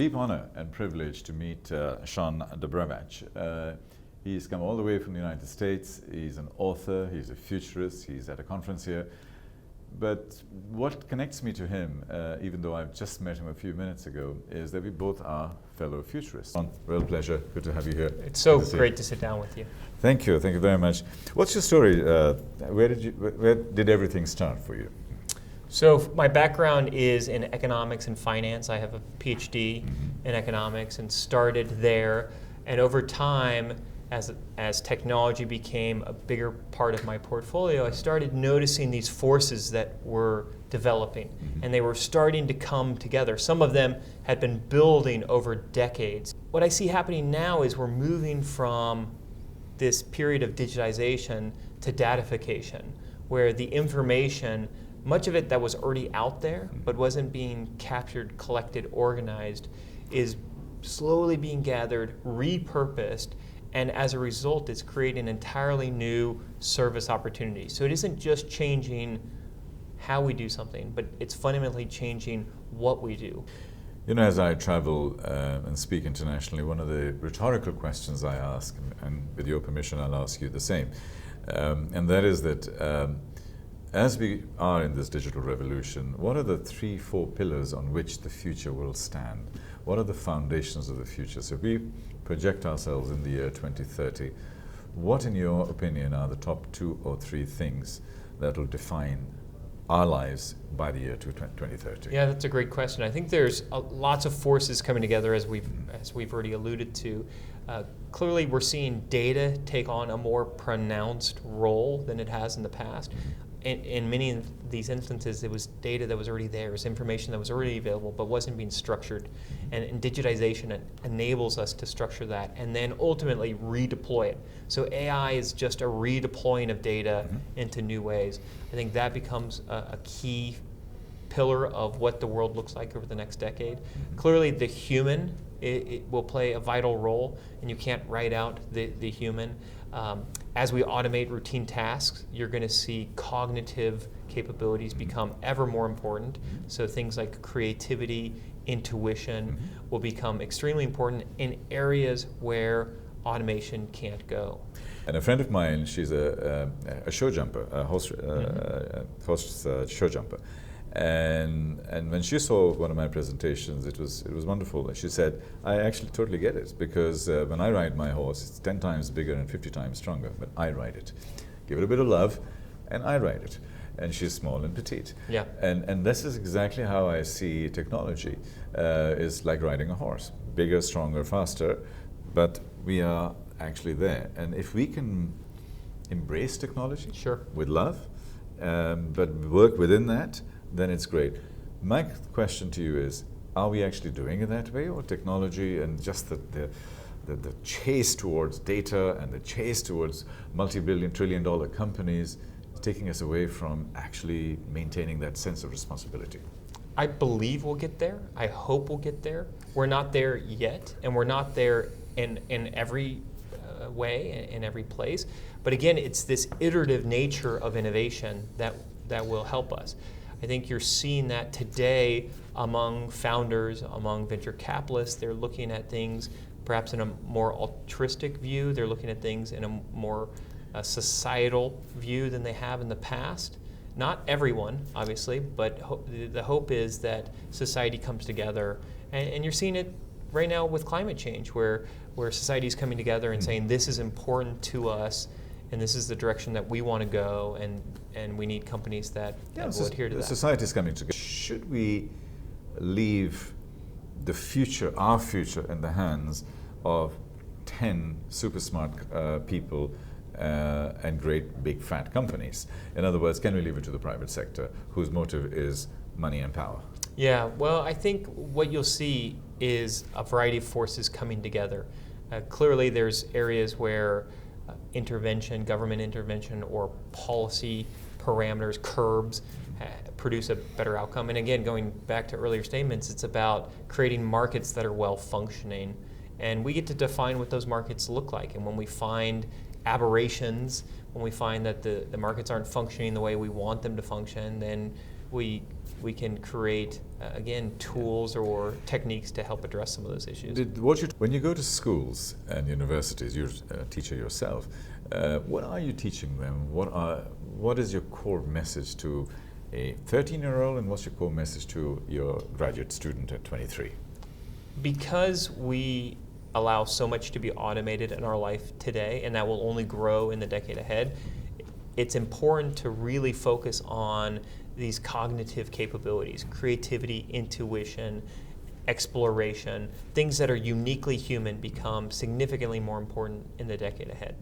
deep honor and privilege to meet Shawn DuBravac. He's come all the way from the United States. He's an author, he's a futurist, he's at a conference here. But what connects me to him, even though I've just met him a few minutes ago, is that we both are fellow futurists. Real pleasure. Good to have you here. It's so great to sit down with you. Thank you. Thank you very much. What's your story? Where did everything start for you? So my background is in economics and finance. I have a PhD in economics and started there. And over time, as technology became a bigger part of my portfolio, I started noticing these forces that were developing, and they were starting to come together. Some of them had been building over decades. What I see happening now is we're moving from this period of digitization to datification, where the information, much of it that was already out there but wasn't being captured, collected, organized, is slowly being gathered, repurposed, and as a result, it's creating an entirely new service opportunity. So it isn't just changing how we do something, but it's fundamentally changing what we do. You know, as I travel and speak internationally, one of the rhetorical questions I ask, and with your permission, I'll ask you the same, and that is that as we are in this digital revolution, what are the 3-4 pillars on which the future will stand? What are the foundations of the future? So if we project ourselves in the year 2030, what, in your opinion, are the top 2 or 3 things that will define our lives by the year 2030? Yeah, that's a great question. I think there's lots of forces coming together, as we've already alluded to. Clearly, we're seeing data take on a more pronounced role than it has in the past. In many of these instances, it was data that was already there, it was information that was already available but wasn't being structured. And digitization enables us to structure that and then ultimately redeploy it. So AI is just a redeploying of data into new ways. I think that becomes a key pillar of what the world looks like over the next decade. Clearly, the human it will play a vital role, and you can't write out the human. As we automate routine tasks, you're going to see cognitive capabilities become ever more important. So things like creativity, intuition will become extremely important in areas where automation can't go. And a friend of mine, she's a show jumper, a host show jumper. And when she saw one of my presentations, it was wonderful. And she said, I actually totally get it, because when I ride my horse, it's 10 times bigger and 50 times stronger, but I ride it. Give it a bit of love, and I ride it. And she's small and petite. Yeah. And this is exactly how I see technology. Is like riding a horse. Bigger, stronger, faster, but we are actually there. And if we can embrace technology with love, but work within that, then it's great. My question to you is, are we actually doing it that way, or technology and just the chase towards data and the chase towards multi-billion, trillion-dollar companies is taking us away from actually maintaining that sense of responsibility? I believe we'll get there. I hope we'll get there. We're not there yet, and we're not there in every way, in every place. But again, it's this iterative nature of innovation that will help us. I think you're seeing that today among founders, among venture capitalists. They're looking at things perhaps in a more altruistic view. They're looking at things in a more societal view than they have in the past. Not everyone, obviously, but the hope is that society comes together. And you're seeing it right now with climate change, where society is coming together and saying, this is important to us, and this is the direction that we want to go, and we need companies that will adhere to that. Society is coming together. Should we leave the future, our future, in the hands of 10 super smart people and great big fat companies? In other words, can we leave it to the private sector, whose motive is money and power? Yeah, well, I think what you'll see is a variety of forces coming together. Clearly, there's areas where government intervention, or policy parameters, curbs, produce a better outcome. And again, going back to earlier statements, it's about creating markets that are well functioning. And we get to define what those markets look like. And when we find aberrations, when we find that the markets aren't functioning the way we want them to function, then we can create, again, tools or techniques to help address some of those issues. When you go to schools and universities, you're a teacher yourself, what are you teaching them? What is your core message to a 13-year-old, and what's your core message to your graduate student at 23? Because we allow so much to be automated in our life today, and that will only grow in the decade ahead, it's important to really focus on these cognitive capabilities, creativity, intuition, exploration, things that are uniquely human become significantly more important in the decade ahead.